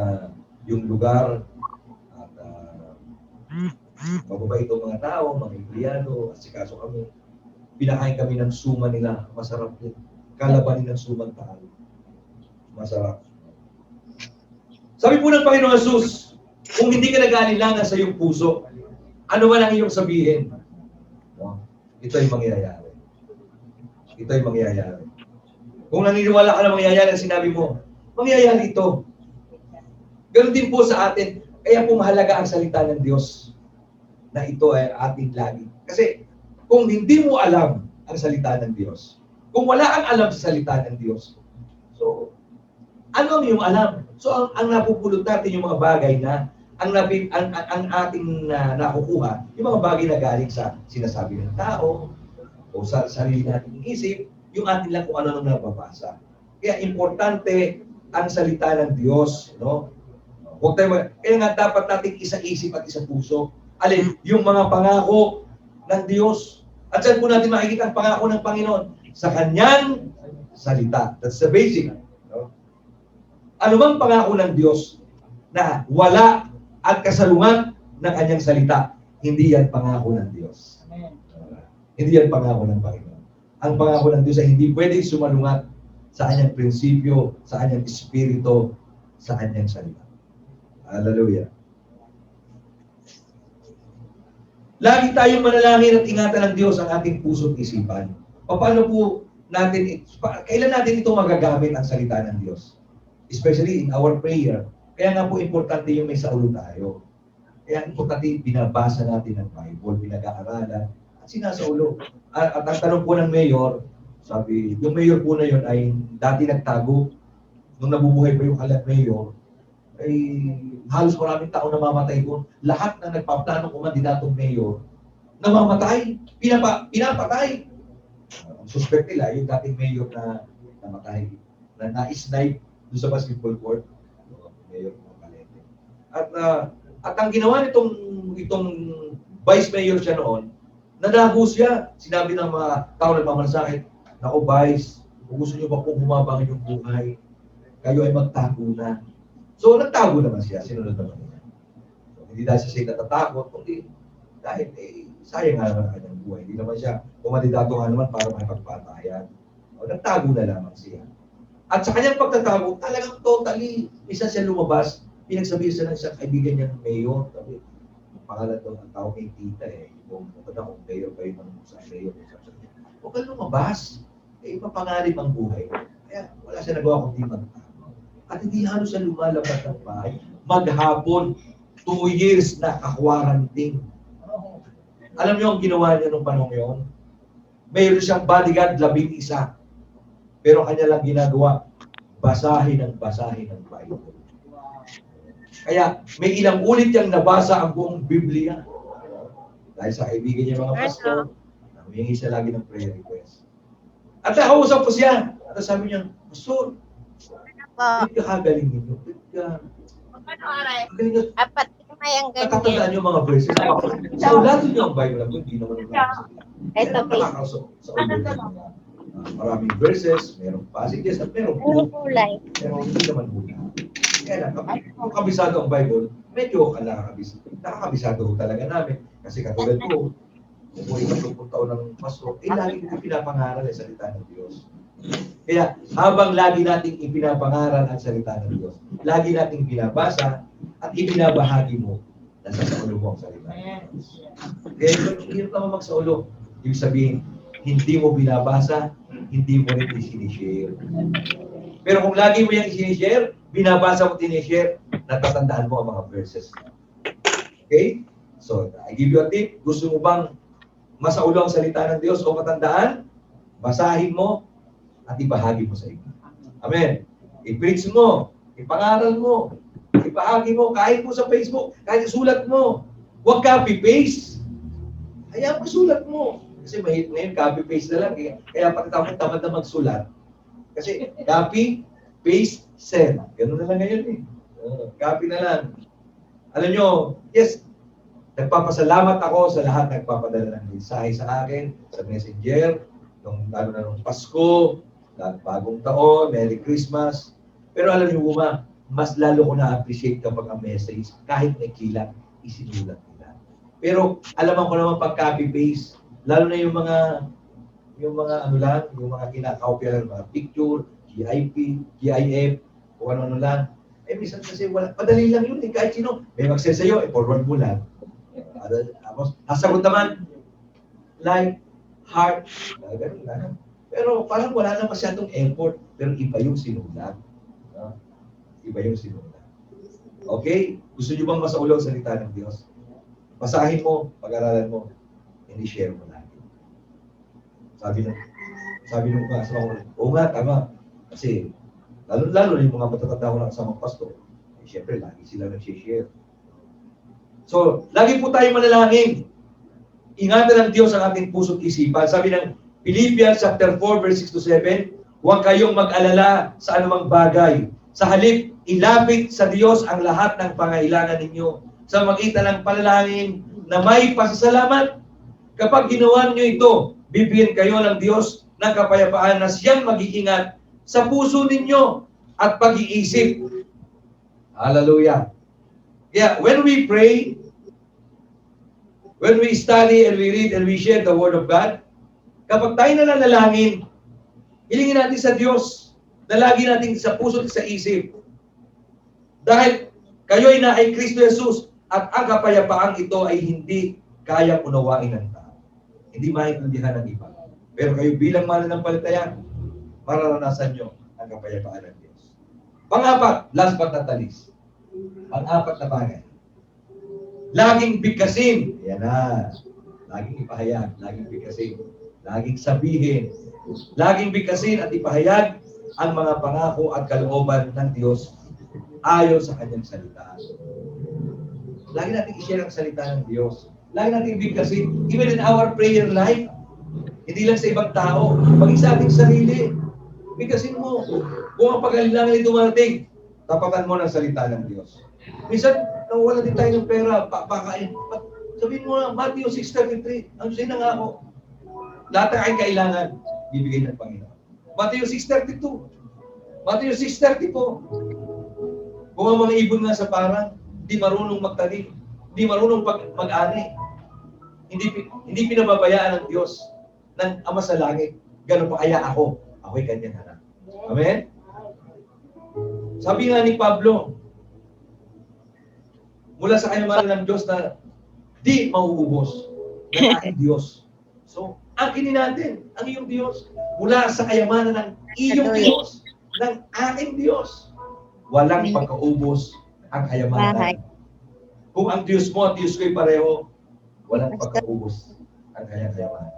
lugar. At mababait ang mga tao, mga empleyado, at sikaso kami. Pinakain kami ng suma nila. Masarap din. Kalabanin ng sumang taal. Masarap. Sabi po ng Panginoon Jesus, kung hindi ka nag-aalilangan sa iyong puso, ano man ang iyong sabihin? No? Ito ay mangyayari. Ito ay mangyayari. Kung naniniwala ka na mangyayari ang sinabi mo, mangyayari ito. Ganon din po sa atin. Kaya po mahalaga ang salita ng Diyos na ito ay ating lagi. Kasi kung hindi mo alam ang salita ng Diyos, kung wala kang alam sa salita ng Diyos, so, ano ang iyong alam? So, ang napupulot natin yung mga bagay na ang ating nakukuha, yung mga bagay na galing sa sinasabi ng tao o sa sarili nating isip, yung atin lang kung ano nang nababasa. Kaya importante ang salita ng Diyos, no? Huwag tayo, kaya nga dapat nating isa-isip at isa-puso. Alin, yung mga pangako ng Diyos. At saan po natin makikita ang pangako ng Panginoon? Sa Kanyang salita. That's the basic. No? Ano bang pangako ng Diyos na wala at kasalungat ng Kanyang salita? Hindi yan pangako ng Diyos. Hindi yan pangako ng Panginoon. Ang pangako ng Diyos ay hindi pwedeng sumalungat sa Kanyang prinsipyo, sa Kanyang espiritu, sa Kanyang salita. Hallelujah. Lagi tayong manalangin at ingatan ng Diyos ang ating puso at isipan. Paano po natin, kailan natin ito magagamit ang salita ng Diyos? Especially in our prayer. Kaya nga po importante yung may saulo tayo. Kaya importante binabasa natin ang Bible, pinag-aaralan, at sinasaulo. At ang tanong po ng mayor, sabi, yung mayor po na yun ay dati nagtago. Nung nabubuhay pa yung kalat mayor, ay halos maraming tao namamatay doon. Lahat na nagpaplano kung kandidatong mayor, namamatay, pinapatay. Ang suspect nila, yung dating mayor na namatay, na na-snipe doon sa basketball court, mayor ng Balete. At ang ginawa itong vice mayor siya noon, nadago siya. Sinabi ng mga tao nagmamalasakit, "Naku vice, kung gusto niyo ba kung humaba ang inyong buhay, kayo ay magtago na." So, nagtago naman siya, sinunod naman niya. So, hindi dahil siya natatakot, kundi dahil sayang nga naman ang kanyang buhay. Hindi naman siya, kumandidato nga naman para makipagpatayan. So, nagtago na lamang siya. At sa kanyang pagtatago, talagang totally, isa siya lumabas, pinagsabihin siya ng isang kaibigan niya ng mayor. Sabi, ang pangalan daw ng tao kay tita kung mayor ba yung sa mayor. Huwag kang lumabas. Mapangarip ang buhay. Kaya wala siya nagawa kundi magtago. At hindi halos siya lumalabas ng bahay. Maghapon, 2 years na ka-quarantine. Alam niyo ang ginawa niya nung panong yun? Mayroon siyang bodyguard, 11. Pero kanya lang ginagawa, basahin ng Bible. Kaya may ilang ulit niyang nabasa ang buong Biblia. Dahil sa kaibigan niya mga pastor, humingi siya lagi ng prayer request. At nakausap ko siya. At sabi niya, "Pastor, kakagaling ninyo. Galing nyo. Apat may ang Natatandaan ganyan. yung mga verses. So, lahat nyo ang Bible lang, hindi naman ang Ito, sa ulo ng maraming verses, merong passages, at merong Ano kulay? pero hindi naman muna. Kaya lang, kung kabisado ang Bible, medyo nakakabisado ho talaga namin. Kasi katulad ko, kung po 30 taon ng pastor, lagi ko pinapangaral ang salita ng Diyos. Kaya habang lagi nating ipinapangaral ang salita ng Diyos, lagi nating binabasa at ibinabahagi mo na sa ulo mo ang salita ng Diyos. Kaya hirap naman magsaulo. Ibig sabihin, hindi mo binabasa, hindi mo rin isinishare. Pero kung lagi mo yung isinishare, binabasa mo tinishare, natatandaan mo ang mga verses. Okay? So, I give you a tip. Gusto mo bang masaulo ang salita ng Diyos o matandaan? Basahin mo at ibahagi mo sa iba. Amen. I-preach mo, ipangaral mo, ibahagi mo, kahit mo sa Facebook, kahit isulat mo. Huwag copy-paste. Hayaan mo sulat mo. Kasi mahit ngayon, copy-paste na lang. Kaya pag tamad na magsulat, kasi copy, paste, send. Ganun na lang ngayon eh. Copy na lang. Alam nyo, yes, nagpapasalamat ako sa lahat nagpapadala ng mensahe sa akin, sa Messenger, lalo na nung Pasko, bagong taon, Merry Christmas. Pero alam nyo ba, mas lalo ko na-appreciate kapag ang message, kahit may kilat, isinulat nila. Pero alaman ko naman pag copy-paste, lalo na yung mga ano lang, yung mga kinakopya lang, mga picture, GIP, GIF, o ano lang. Minsan kasi wala, madali lang yun, kahit sino, may mag-send sa'yo, forward mo lang. Nasagot naman, like, heart, ganun lang. Pero parang wala na masyadong effort, pero iba yung sinulat. Iba yung sinulat. Okay? Gusto nyo bang masaulo ang salita ng Diyos? Basahin mo, pag-aralan mo, and i-share mo lagi. Sabi nung kasama ko, oo nga, tama. Kasi, lalo yung mga matatanda ko na kasamang pastor, syempre, lagi sila nag-share. So, lagi po tayo manalangin. Ingatan ng Diyos ang ating puso't isipan. Sabi ng Philippians chapter 4, verse 6 to 7, huwag kayong mag-alala sa anumang bagay. Sa halip, ilapit sa Diyos ang lahat ng pangailangan ninyo sa magitan ng panalangin na may pasasalamat. Kapag ginawa niyo ito, bibigyan kayo ng Diyos ng kapayapaan na siyang mag-iingat sa puso ninyo at pag-iisip. Hallelujah. Yeah, when we pray, when we study and we read and we share the Word of God, kapag tayo nananalangin, hilingin natin sa Diyos na lagi natin sa puso at sa isip. Dahil kayo ay na kay Kristo Jesus at ang kapayapaang ito ay hindi kayang unawain ng tao. Hindi maintindihan ng iba. Pero kayo bilang mananampalataya, mararanasan nyo ang kapayapaan ng Diyos. Pang-apat, last but not least. Pang-apat na bagay. Laging bigkasin. Yan na. Laging ipahayag. Laging bigkasin. Laging sabihin. Laging bigkasin at ipahayag ang mga pangako at kalooban ng Diyos ayon sa kanyang salita. Lagi natin i-share ang salita ng Diyos. Lagi natin bigkasin. Even in our prayer life, hindi lang sa ibang tao, maging sa ating sarili. Bigkasin mo. Kung ang pag-alilangan ay dumating, tapatan mo ng salita ng Diyos. Minsan, nawala din tayo ng pera, pakain. Sabihin mo na, Matthew 6:33, ang sa'yo na nga ako. Lahat ng aking kailangan, bibigay ng Panginoon. Matthew 6:32, Matthew 6:34. Kung ang mga ibon nga sa parang, hindi marunong magtanim, hindi marunong mag-ani, hindi pinababayaan ng Diyos, ng Ama sa Langit. Ganun pa kaya ako, ako'y kanyang anak. Amen? Sabi nga ni Pablo, mula sa kayamanan ng Diyos na di mauubos ng aking Diyos. So, akinin natin ang iyong Diyos mula sa kayamanan ng iyong Diyos, ng aking Diyos. Walang pagkaubos ang kayamanan. Kung ang Diyos mo at Diyos ko'y pareho, walang pagkaubos ang kanyang kayamanan.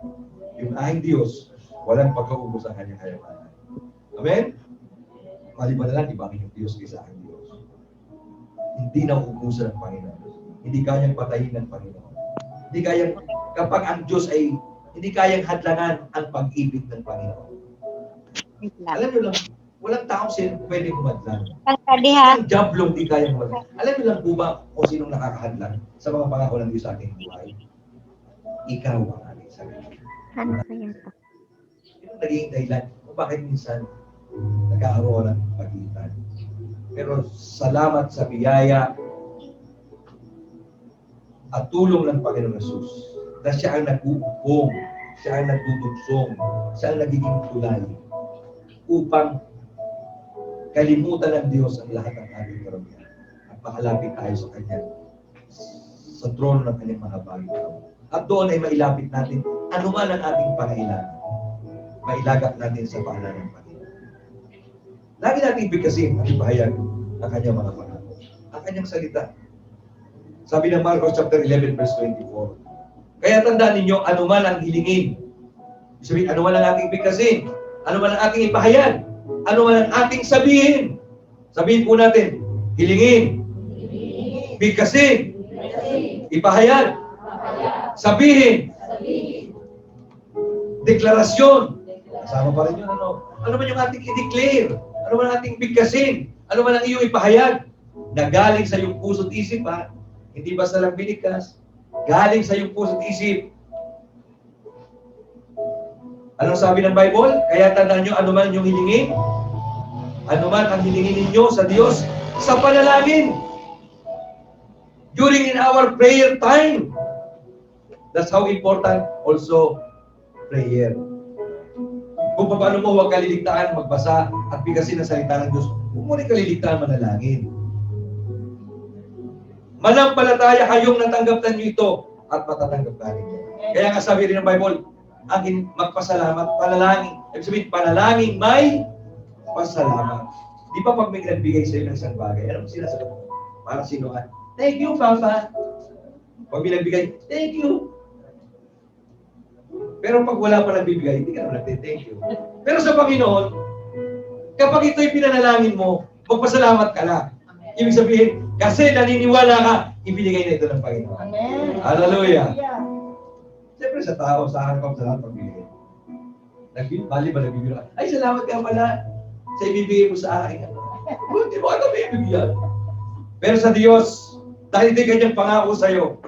Yung aking Diyos, walang pagkaubos ang kanyang kayamanan. Amen? Maliban na lang, ibangin yung Diyos kaysa aking Diyos. Hindi na uubusan ng Panginoon. Hindi kayang patayin ng Panginoon. Hindi kayang, kapag ang Diyos ay, hindi kayang hadlangan ang pag-ibig ng Panginoon. Alam nyo lang, walang taong pwede kumadlan. Pangkadihan. Ang jablong di kayang kumadlan. Alam niyo lang po ba kung sinong nakakahadlan sa mga pangako ng Diyos sa ating buhay? Ikaw ang ating sarili. Ano kaya to? Yun ang naging dahilan kung bakit minsan nagkakaroon ng pagitan. Pero salamat sa biyaya at tulong ng Panginoon Jesus na siya ang nag-uupong, siya ang nagtutugsong, siya ang nagiging tulay upang kalimutan ng Diyos ang lahat ng ating karamihan at makalapit tayo sa Kanya sa trono ng Kanyang mga bagay. At doon ay mailapit natin anuman ang ating pangailangan. Mailagak natin sa pangalan ng Panginoon. Lagi natin ibigkasin at ipahayag ang Kanyang mga pangako, ang Kanyang salita. Sabi ng Marcos chapter 11 verse 24. Kaya tandaan ninyo, anuman ang hilingin. Sabihin, anuman ang ating bigkasin, anuman ang ating ipahayag, anuman ang ating sabihin. Sabihin po natin, hilingin, bigkasin, ipahayag, sabihin, deklarasyon. Kasama pa rin yun, ano? Ano man yung ating i-declare? Ano man ang ating bigkasin? Ano man ang iyong ipahayag? Na galing sa iyong puso't isip, ha? Hindi basta lang binikas. Galing sa iyong puso't isip. Anong sabi ng Bible? Kaya tandaan nyo, ano man yung hilingin? Ano man ang hilingin ninyo sa Diyos? Sa panalangin. During in our prayer time. That's how important also prayer. Kung paano mo huwag kaliligtaan magbasa at bigkasin ang salita ng Diyos, huwag mo rin kaliligtaan manalangin. Manampalataya kayong natanggap na niyo ito at matatanggap na ninyo. Kaya nga sabi rin ng Bible, akin magpasalamat, panalangin. Ibig sabihin, panalangin may pasalamat. Di ba pag may nagbigay sa iyo ng isang bagay, ano mo sinasagot mo? Para sino ka? Thank you, Papa. Pag may nagbigay, thank you. Pero pag wala pa nagbibigay, hindi ka naman nagte-thank you. Pero sa Panginoon, kapag ito'y pinanalangin mo, magpasalamat ka na. Ibig sabihin, kasi naniniwala ka, ibinigay na ito ng Panginoon. Amen. Hallelujah. Siyempre sa tao, sa akin pa sa lahat pagbigay. Bali ba nagbibigay? Ay, salamat ka pala sa ibibigay mo sa akin. Hindi mo ka bibigyan. Pero sa Diyos, dahil ito'y kanyang pangako sa iyo,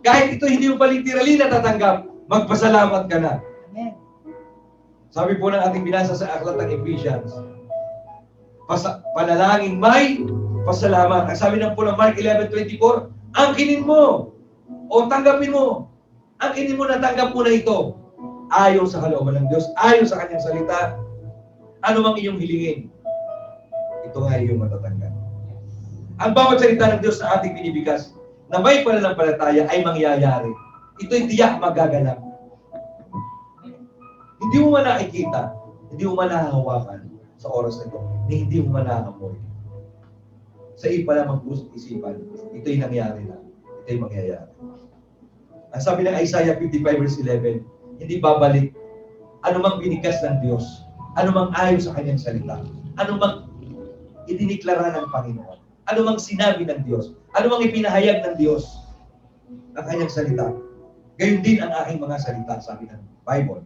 kahit ito hindi mo pa literally natatanggap, magpasalamat ka na. Amen. Sabi po ng ating binasa sa aklat ng Ephesians, panalangin may pasalamat. Ang sabi ng po ng Mark 11:24, angkinin mo o tanggapin mo. Angkinin mo na tanggap mo na ito. Ayon sa kalooban ng Diyos, ayon sa kanyang salita, ano mang iyong hilingin, ito nga iyong matatanggap. Ang bawat salita ng Diyos na ating binibigas, na may pananampalataya ay mangyayari. Ito'y tiyak magaganap. Hindi mo man nakikita, hindi mo man nahahawakan sa oras na ito, hindi mo man nahahamoy. Sa ipa lamang puso't isipan, ito'y nangyari na. Ito'y mangyayari. Ang sabi ng Isaiah 55 verse 11, hindi babalik anumang binigas ng Diyos, anumang ayon sa kanyang salita, anumang idiniklara ng Panginoon, anumang sinabi ng Diyos, anumang ipinahayag ng Diyos ang kanyang salita. Gayon din ang aking mga salita, sabi ng Bible.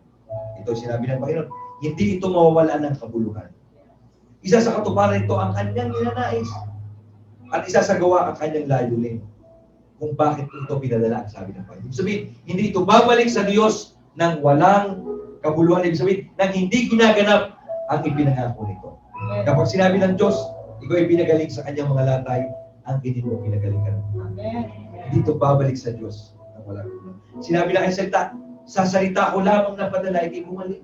Ito sinabi ng Panginoon, hindi ito mawawala ng kabuluhan. Isa sa katuparan ito ang kanyang ninanais. At isa sa gawa ang kanyang layunin. Kung bakit ito pinadala, sabi ng Panginoon. Ibig sabihin, hindi ito babalik sa Diyos nang walang kabuluhan. Ibig sabihin, nang hindi ginaganap ang ipinangako nito. Kapag sinabi ng Diyos, ikaw ay pinagaling sa kanyang mga latay, ang hindi mo pinagaling ka. Hindi ito babalik sa Diyos nang walang kabuluhan. Sinabi na kay salita, sa salita ko lamang napadala, hindi bumalik.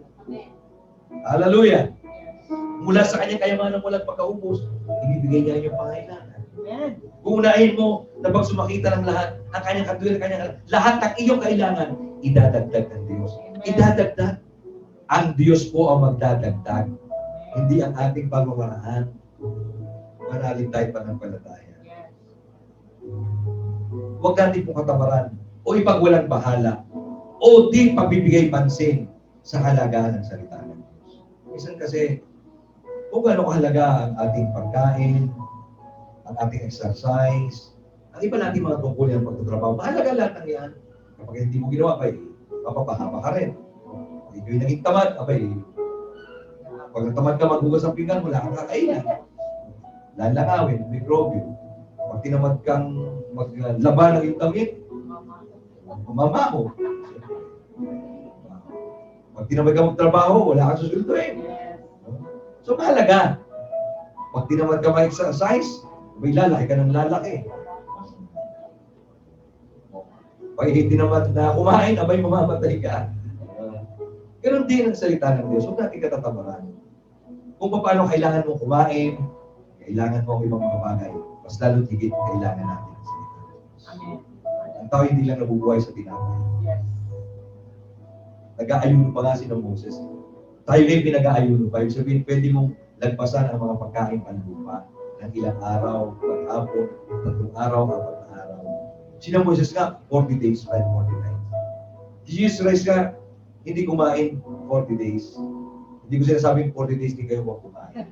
Hallelujah! Mula sa kanyang kayamanan walang pagkaubos, ibibigay niya yung pangailangan. Kung unahin mo na pag sumakita ng lahat, ang kanyang katwiran, lahat ng iyong kailangan, idadagdag ng Diyos. Idadagdag. Ang Diyos po ang magdadagdag. Hindi ang ating pagmamaraan. Manalig tayo pananampalataya. Huwag natin pong katamaran o ipagwalang bahala o di pagbibigay pansin sa halagaan ng salita ng Diyos. Minsan kasi, kung gaano kahalaga ang ating pagkain, ang ating exercise, ang iba natin mga tungkulin ng pagtatrabaho, mahalaga lahat ng yan. Kapag hindi mo ginawa, abay, mapapahama ka rin. Kung ito'y naging tamad, abay, Pag tamad ka maghugas ng pinggan, wala kang kakainin. Lalangawin, mikrobyo. Pag tinamad kang maglaba ng iyong damit, mamaho. Pag tinamad kang magtrabaho, wala kang susunduin. So, mahalaga. Pag tinamad ka mag-exercise, may lalaki ka ng lalaki. Pag hindi naman na kumain, abay mamamatay ka. Ganon din ang salita ng Diyos. Huwag natin katatabaran. Kung paano kailangan mong kumain, kailangan mo ang ibang mga bagay. Mas lalo higit, kailangan natin ang salita ng Diyos. Ang tao hindi lang nabubuhay sa tinapay. Nag-aayuno pa nga si ng Moses. Tayo ngayon pinag-aayuno pa. Ibig sabihin, pwede mong lagpasan ang mga pagkain panlupa ng ilang araw, paghapon, 3 araw, 4 na araw. Si ng Moses nga, 40 days, 40 nights. Si Jesus Christ nga, hindi kumain 40 days. Hindi ko sinasabing 40 days hindi kayo huwag kumain.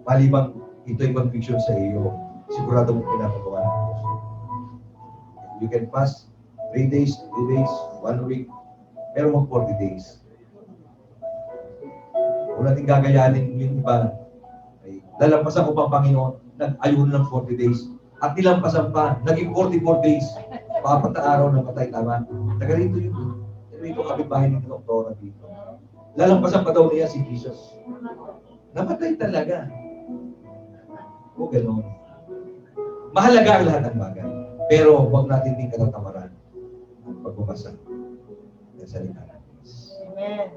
Malibang ito yung conviction sa iyo, sigurado mong pinapagawa ng Diyos. You can fast 3 days, 2 days, 1 week, pero mag 40 days. Kung natin gagayanin yung iba, ay lalampasan ko pa ang Panginoon, nag-ayuno ng 40 days, at nilampasan pa, naging 44 days, 4 na araw na patay, tama. Taga rito yun. Ito kapitbahay ng doktora dito. Lalampasan pa daw niya si Jesus. Namatay talaga. O gano'n. Mahalaga ang lahat ng bagay. Pero huwag natin din katatamaran ang pagbabasa ng salita ng Diyos. Amen.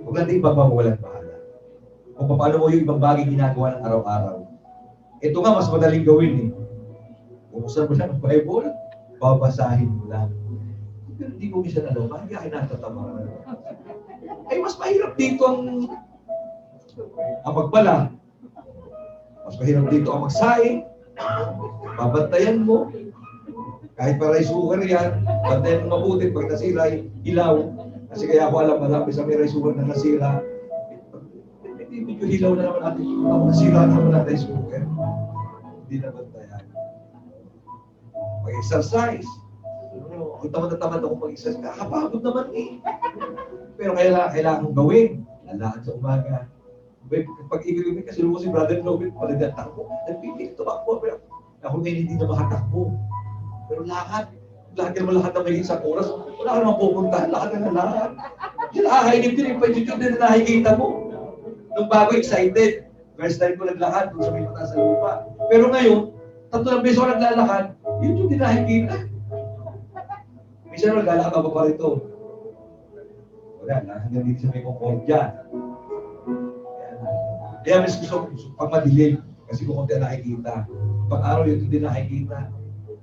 Huwag natin ipapawalan bahala. Kung paano mo yung ibang bagay ginagawa ng araw-araw. Ito nga, mas madaling gawin eh. Buksan mo lang ang Bible, babasahin mo lang. Pero hindi ko minsan alam, bakit kaya kinatatamara? Ay, mas mahirap dito ang magpala. Mas mahirap dito ang magsaing. Babantayan mo. Kahit para isugar yan, bantayan mo mabuti. Pag nasira, ilaw. Kasi kaya ako alam, marami sa may rice cooker na nasira. Medyo hilaw na naman natin. Ako nasira na naman ang rice cooker. Hindi na bantayan. Mag-exercise. Kung tamad ako mag-exercise, kakapagod naman eh. Pero kailangan kong gawin. Lalakad sa umaga. Pag ibig kasi mo si Brother Nobel, paligatakbo. Nagpipilit tumakbo. Pero ako ngayon hindi na makatakbo. Pero lakad. Lagi naman lahat na may isang oras. Wala ka naman pupuntahan. Lakad na lahat. Nakakainip din yung pag-YouTube din na nakikita mo. Nung bago excited. First time ko naglakad kung sa may mata sa lupa. Pero ngayon, 3 beses ako naglalakad. YouTube din nakikita. Minsan naglalakad ako pa rito. Wala na. Hanggang dito sa may Concordia. Kaya mas gusto pag madilim. Kasi kung konti nakikita. Pag araw yun din nakikita.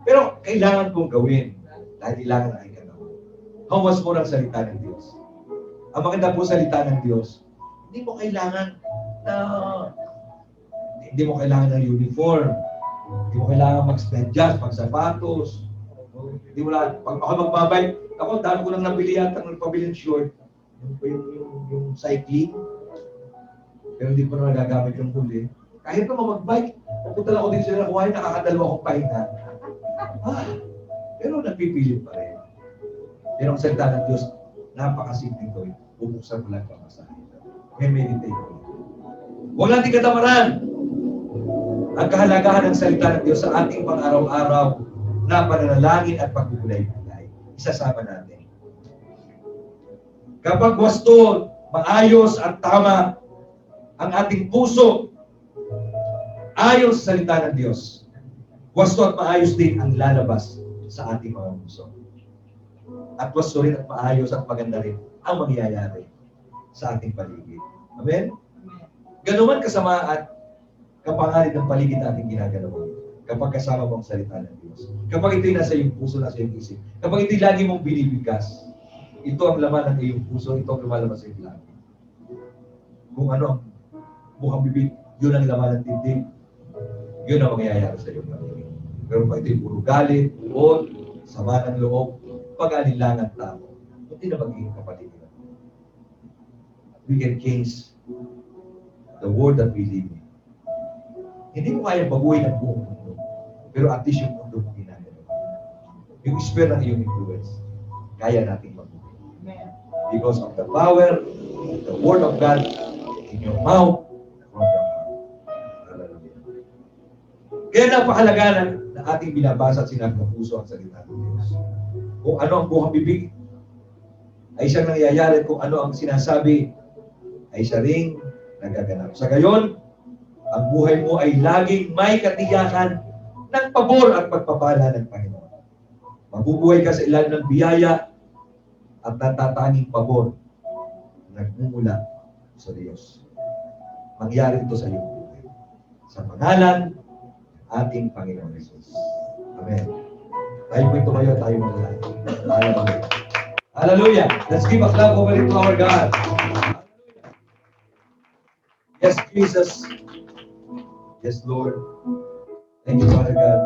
Pero kailangan kong gawin. Dahil kailangan nakikita ko. Hawas mo ng salita ng Diyos. Ang maganda po salita ng Diyos, hindi mo kailangan ng uniform. Hindi mo kailangan mag-medyas, mag-sapatos. Hindi mo lang, pag ako magbabay, ako, dahil ko lang nabili yata ng pabiling short, yung cycling, pero hindi ko na nagagamit yung huli. Kahit pa magbike, pupunta lang ako din sila na kuhain, nakakadalawa akong pahinga. Pero nagpipilit pa rin. Pero ang salita ng Diyos, napakasimple ko yun. Bubuksan mo lang pamasahin. May meditate ko. Huwag natin katamaran ang kahalagahan ng salita ng Diyos sa ating pang-araw-araw na pananalangin at pagbubulay-bulay. Isasama natin. Kapag wasto, maayos at tama ang ating puso ayon sa salita ng Diyos, wasto at maayos din ang lalabas sa ating mga puso. At wasto rin at maayos at maganda rin ang mangyayari sa ating paligid. Amen? Ganuman kasama at kapangalit ng paligid na ating ginagalawa kapag kasama mo ang salita ng Diyos. Kapag ito'y nasa iyong puso, nasa iyong isip. Kapag ito'y lagi mong binibigkas, ito ang laman ng iyong puso, ito ang lumalabas sa iyong labi. Kung ano ang buhang bibig, yun ang laman ng tindig, yun ang mangyayari sa iyong paligid. Pero pag ito'y puro galit, uot, sama ng loob, pag-alinlangan tao, hindi na magiging kapatid. We can change the world that we live in. Hindi mo kaya baguhin ang buong mundo. Pero at least yung mundo mo ginagawa. Yung sphere ng iyong influence, kaya natin baguhin. because of the power, the word of God in your mouth, from your heart. Hallelujah. Kaya napakahalaga na ating binabasa at sinapuso ang salita ng Diyos. Kung ano ang buhang bibig, ay siyang nangyayari. Kung ano ang sinasabi, ay siya ring nagaganap. Sa gayon, ang buhay mo ay laging may katiyakan ng pabor at pagpapala ng Panginoon. Mabubuhay ka sa ilalim ng biyaya at natatanging pabor nagmumula sa Diyos. Mangyari ito sa iyong buhay. Sa pangalan ng ating Panginoon Jesus. Amen. Tayo po ito kayo, tayo manalangin. Hallelujah. Hallelujah. Let's give a clap over to our God. Yes, Jesus. Yes, Lord. Thank you, Father God.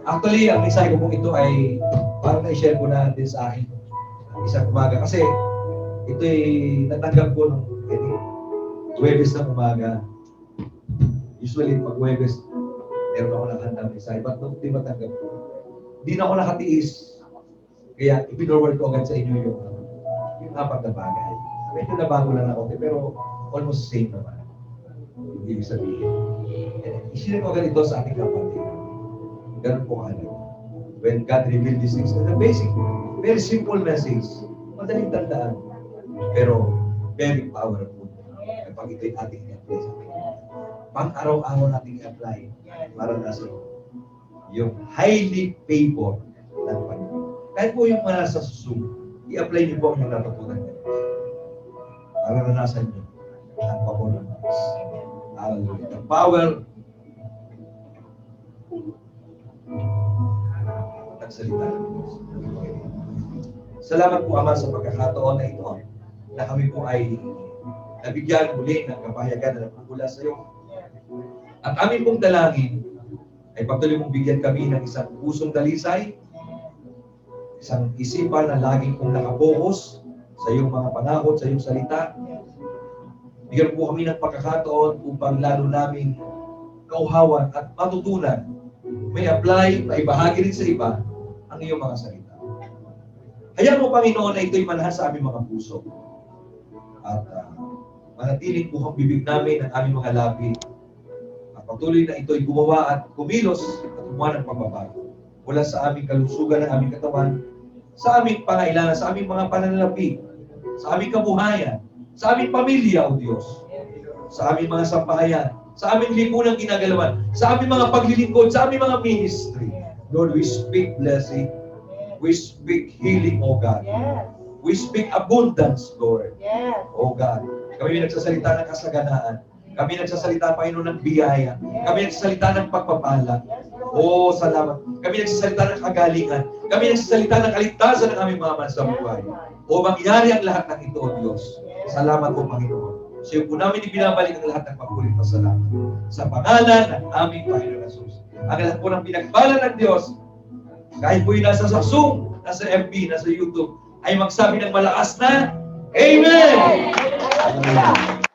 Actually, ang mensahe ko po ito ay parang na-share ko na din sa akin isang umaga. Kasi ito ay natanggap ko nung Huwebes ng umaga. Usually, pag Huwebes, meron ako nakahanda ng mensahe. Ba't nung di matanggap ko? Hindi na ako nakatiis. Kaya ipinoward ko agad sa inyo yung apat na bagay. Medyo nabago lang ako, pero almost same naman. Yung ibig sabihin. Ishare ko agad ito sa ating kapatid. Ganun po kayo. When God revealed these things, the basic, very simple message. Madaling tandaan. Pero very powerful. Kapag ito'y ating i-apply sa atin. Pang-araw-araw nating i-apply para nasa yung highly favored ng Panginoon. Kahit po yung mga nasa susum, i-apply niyo po ang yung natutunan niyo. Para naranasan niyo ang pabor ng Diyos. Hallelujah. The power ng salita ng Diyos. Salamat po, Ama, sa pagkakataon na ito na kami po ay nabigyan muli ng kapahayagan na nagmumula sa iyo. At aming pong dalangin ay patuloy mong bigyan kami ng isang pusong dalisay, isang isipan na laging kong nakapokus sa iyong mga pangako, sa iyong salita. Bigyan po kami ng pagkakataon upang lalo namin kauhawan at matutunan, may apply, may bahagi rin sa iba ang iyong mga salita. Hayaan mo, Panginoon, na ito'y manahan sa aming mga puso. At manatiling buhang bibig namin ang aming mga labi. At patuloy na ito'y gumawa at kumilos at gumawa ng pagbabago. Mula sa aming kalusugan ng aming katawan, sa aming pangailangan, sa aming mga pananalapi, sa aming kabuhayan, sa aming pamilya, O Diyos, sa aming mga sampahayan, sa aming lipunang ginagalawan, sa aming mga paglilingkod, sa aming mga ministry. Lord, we speak blessing. We speak healing, O God. We speak abundance, Lord. O God. Kami nagsasalita ng kasaganaan. Kami nagsasalita, Panginoon, ng biyaya. Kami nagsasalita ng pagpapala. O, salamat. Kami nagsasalita ng kagalingan. Kami nagsasalita ng kaligtasan ng aming mga mansabuhay. O, mangyari ang lahat ng ito, O Diyos. Salamat po, Panginoon. So, po namin ibinabalik ang lahat ng pagpulit na salamat. Sa pangalan ng aming Panginoon Jesus. Ang lahat po ng pinagpala ng Diyos, kahit po yung nasa Zoom, nasa FB, nasa YouTube, ay magsabi ng malakas na Amen! Amen!